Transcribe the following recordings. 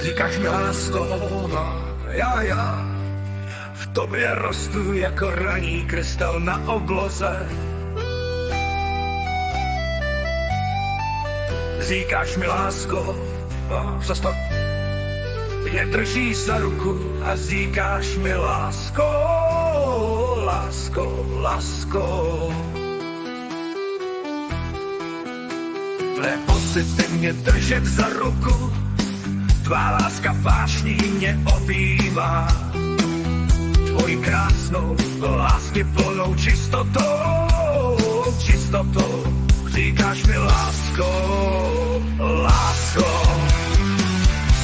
Říkáš mi lásko, já v tobě rostu jako raní krystal na obloze. Říkáš mi lásko, zastav, mě držíš za ruku a říkáš mi lásko, lásko, lásko. Tvé pocity mě držet za ruku, tvá láska vášní mě obývá. Tvojí krásnou, lásky plnou čistotou, říkáš mi lásko, lásko.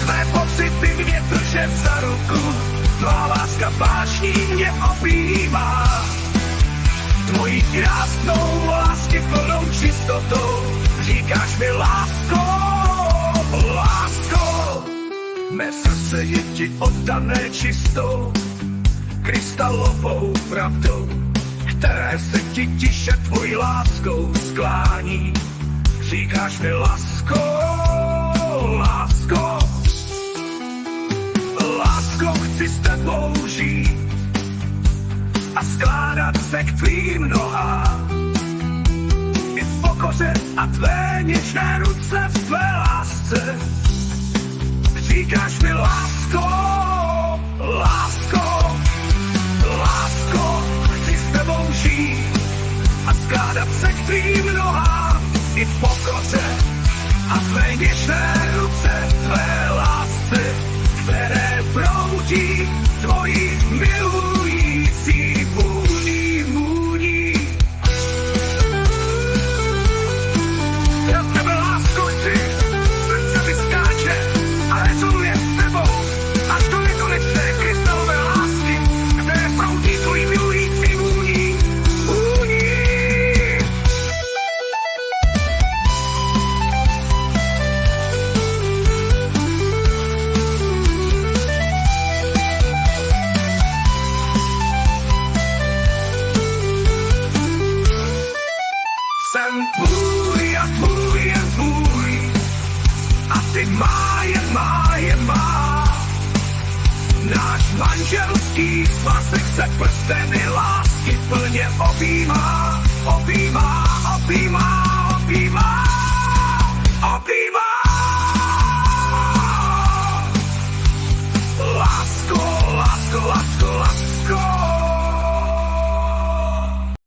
Tvé pocity mě držet za ruku, tvá láska vášní mě obývá. Tvojí krásnou, lásky plnou čistotou, říkáš mi lásko, lásko. Mé srdce je ti oddané čistou, krystalovou pravdou, které se ti tiše tvojí láskou sklání. Říkáš mi lásko, lásko, lásko, chci s tebou žít a skládat se k tvým nohám. I v pokoře a tvé něžné ruce v tvé lásce. Říkáš mi lásko, lásko, lásko, chci s tebou žít a skládat se k tvým nohám. I v pokoře a tvé něžné ruce tvé lásce, které proudí tvojí milující vůní. Já tebe lásko chci, srdce mi skáče a rezonuje s tebou až do nekonečné krystalové lásky, které proudí tvojí milující vůní. Jsem tvůj a tvůj je tvůj a ty má je má. Náš manželský svazek se prsteny lásky plně objímá, objímá, objímá, objímá.